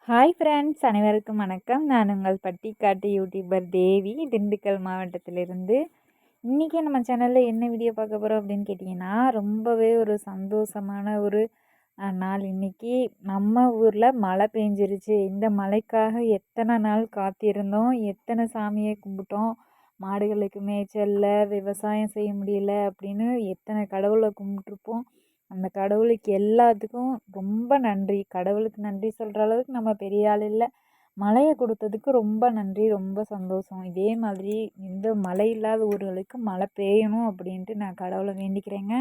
Hi friends, அனைவருக்கும் வணக்கம். நான் உங்கள் பட்டிக்காட்டு யூடியூபர் தேவி, திண்டுக்கல் மாவட்டத்திலிருந்து. இன்றைக்கி நம்ம சேனலில் என்ன வீடியோ பார்க்க போகிறோம் அப்படின்னு கேட்டிங்கன்னா, ரொம்பவே ஒரு சந்தோஷமான ஒரு நாள். இன்றைக்கி நம்ம ஊரில் மழை பெஞ்சிருச்சு. இந்த மழைக்காக எத்தனை நாள் காத்திருந்தோம், எத்தனை சாமியை கும்பிட்டோம், மாடுகளுக்கு மேய்ச்சல்ல விவசாயம் செய்ய முடியல அப்படின்னு எத்தனை கடவுளை கும்பிட்ருப்போம். அந்த கடவுளுக்கு எல்லாத்துக்கும் ரொம்ப நன்றி. கடவுளுக்கு நன்றி சொல்கிற அளவுக்கு நம்ம பெரிய ஆள் இல்லை. மழையை கொடுத்ததுக்கு ரொம்ப நன்றி, ரொம்ப சந்தோஷம். இதே மாதிரி இந்த மழை இல்லாத ஊர்களுக்கு மழை பெய்யணும் அப்படின்ட்டு நான் கடவுளை வேண்டிக்கிறேங்க.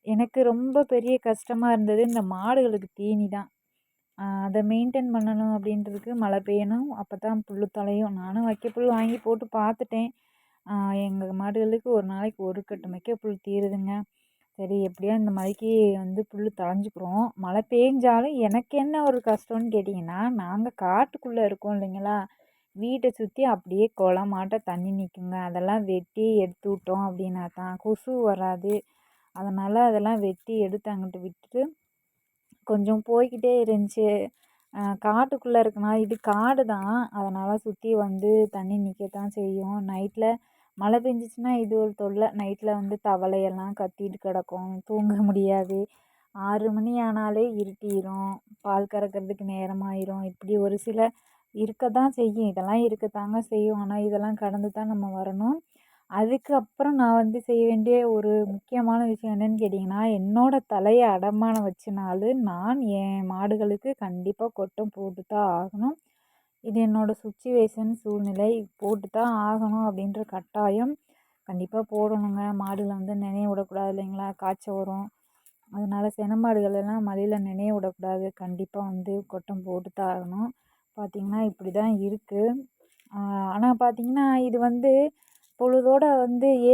எனக்கு ரொம்ப பெரிய கஷ்டமாக இருந்தது இந்த மாடுகளுக்கு தீனி தான். அதை மெயின்டைன் பண்ணணும் அப்படின்றதுக்கு மழை பெய்யணும், அப்போ தான் புல் தலையும். நானும் வைக்கப்புல் வாங்கி போட்டு பார்த்துட்டேன். எங்கள் மாடுகளுக்கு ஒரு நாளைக்கு ஒரு கட்டு வைக்கப்புல் தீருதுங்க. சரி, எப்படியோ இந்த மழைக்கு புல் தழைஞ்சிக்கிறோம். மழை பெஞ்சாலும் எனக்கு என்ன ஒரு கஷ்டம்னு கேட்டிங்கன்னா, நாங்கள் காட்டுக்குள்ளே இருக்கோம் இல்லைங்களா, வீட்டை சுற்றி அப்படியே குளமாட்ட தண்ணி நிற்குங்க. அதெல்லாம் வெட்டி எடுத்து விட்டோம் அப்படின்னா தான் கொசு வராது. அதனால் அதெல்லாம் வெட்டி எடுத்து அங்கிட்டு விட்டுட்டு கொஞ்சம் போய்க்கிட்டே இருந்துச்சு. காட்டுக்குள்ளே இருக்குன்னா இது காடு தான், அதனால் சுற்றி தண்ணி நிற்கத்தான் செய்யும். நைட்டில் மழை பெஞ்சிச்சின்னா இது ஒரு தொல்லை. நைட்டில் தவளையெல்லாம் கத்திட்டு கிடக்கும், தூங்க முடியாது. 6 மணி ஆனாலே இருட்டிடும், பால் கறக்கிறதுக்கு நேரமாயிரும். இப்படி ஒரு சில இருக்க தான் செய்யும், இதெல்லாம் இருக்கத்தாங்க செய்யும். ஆனால் இதெல்லாம் கடந்து தான் நம்ம வரணும். அதுக்கப்புறம் நான் செய்ய வேண்டிய ஒரு முக்கியமான விஷயம் என்னன்னு கேட்டிங்கன்னா, என்னோடய தலையை அடமானம் வச்சுனாலும் நான் என் மாடுகளுக்கு கண்டிப்பாக கொட்டம் போட்டு தான் ஆகணும். இது என்னோடய சுச்சுவேஷன், சூழ்நிலை. போட்டு தான் ஆகணும் அப்படின்ற கட்டாயம். கண்டிப்பாக போடணுங்க. மாடுகளை நினைய விடக்கூடாது இல்லைங்களா, காய்ச்சல் வரும். அதனால் சென மாடுகளெல்லாம் மழையில் நினைய விடக்கூடாது. கண்டிப்பாக கொட்டம் போட்டு தான் ஆகணும். பார்த்திங்கன்னா இப்படி தான் இருக்குது. ஆனால் பார்த்திங்கன்னா இது பொழுதோட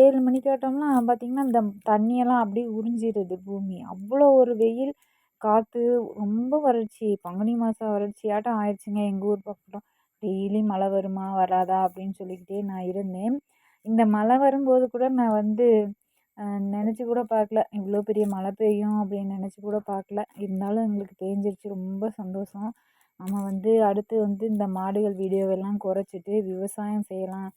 7 மணிக்காட்டம்லாம் பார்த்திங்கன்னா இந்த தண்ணியெல்லாம் அப்படியே உறிஞ்சிடுது பூமி. அவ்வளோ ஒரு வெயில், காற்று, ரொம்ப வறட்சி. பங்குனி மாதம் வறட்சியாட்டம் ஆயிடுச்சுங்க எங்கள் ஊர் பக்கம். டெய்லி மழை வருமா வராதா அப்படின்னு சொல்லிக்கிட்டே நான் இருந்தேன். இந்த மழை வரும்போது கூட நான் நினச்சி கூட பார்க்கல, இவ்வளோ பெரிய மழை பெய்யும் அப்படின்னு நினச்சி கூட பார்க்கல. இருந்தாலும் எங்களுக்கு பேஞ்சிருச்சு, ரொம்ப சந்தோஷம். நம்ம அடுத்து இந்த மாடுகள் வீடியோவெல்லாம் குறைச்சிட்டு விவசாயம் செய்யலாம்.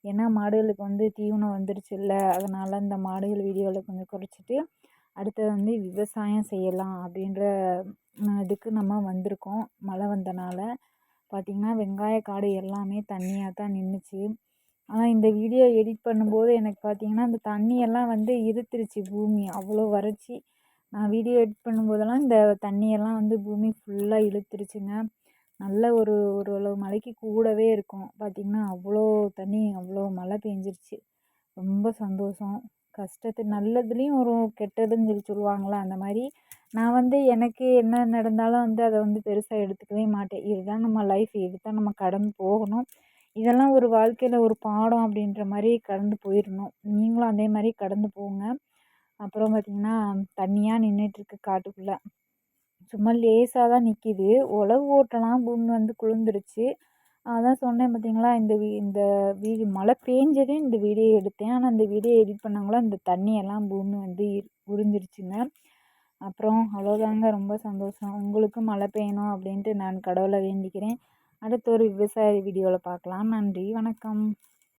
ஏன்னா மாடுகளுக்கு தீவனம் வந்துருச்சுல்ல, அதனால் இந்த மாடுகள் வீடியோவில் கொஞ்சம் குறைச்சிட்டு அடுத்தது விவசாயம் செய்யலாம் அப்படின்ற இதுக்கு நம்ம வந்திருக்கோம். மழை வந்தனால பார்த்திங்கன்னா வெங்காய காடு எல்லாமே தண்ணியாக தான் நின்றுச்சு. ஆனால் இந்த வீடியோ எடிட் பண்ணும்போது எனக்கு பார்த்திங்கன்னா அந்த தண்ணியெல்லாம் இழுத்துருச்சு பூமி. அவ்வளோ வறட்சி. நான் வீடியோ எடிட் பண்ணும்போதெல்லாம் இந்த தண்ணியெல்லாம் பூமி ஃபுல்லாக இழுத்துருச்சுங்க. நல்ல ஓரளவு மழைக்கு கூடவே இருக்கும். பார்த்திங்கன்னா அவ்வளோ தண்ணி, அவ்வளோ மழை பெஞ்சிருச்சு. ரொம்ப சந்தோஷம். நல்லதுலேயும் ஒரு கெட்டதுன்னு சொல்லுவாங்களா, அந்த மாதிரி நான் எனக்கு என்ன நடந்தாலும் அதை பெருசாக எடுத்துக்கவே மாட்டேன். இதுதான் நம்ம லைஃப், இதுதான் நம்ம கடந்து போகணும். இதெல்லாம் ஒரு வாழ்க்கையில் ஒரு பாடம் அப்படின்ற மாதிரி கடந்து போயிடணும். நீங்களும் அதே மாதிரி கடந்து போங்க. அப்புறம் பார்த்திங்கன்னா தண்ணியாக நின்றுட்டுருக்கு காட்டுக்குள்ளே. சும்மா லேசாக தான் நிற்கிது. உழவு ஓட்டலாம், பூமி குளிர்ந்துருச்சு. அதான் சொன்னேன் பார்த்தீங்களா, இந்த மழை பேஞ்சதே இந்த வீடியோ எடுத்தேன். ஆனால் இந்த வீடியோ எடிட் பண்ணாங்களோ இந்த தண்ணியெல்லாம் பூமி உறிஞ்சிருச்சுங்க. அப்புறம் அவ்வளோதாங்க, ரொம்ப சந்தோஷம். உங்களுக்கும் மழை பெய்யணும் அப்படின்ட்டு நான் கடவுளை வேண்டிக்கிறேன். அடுத்த ஒரு விவசாய வீடியோவில் பார்க்கலாம். நன்றி, வணக்கம்.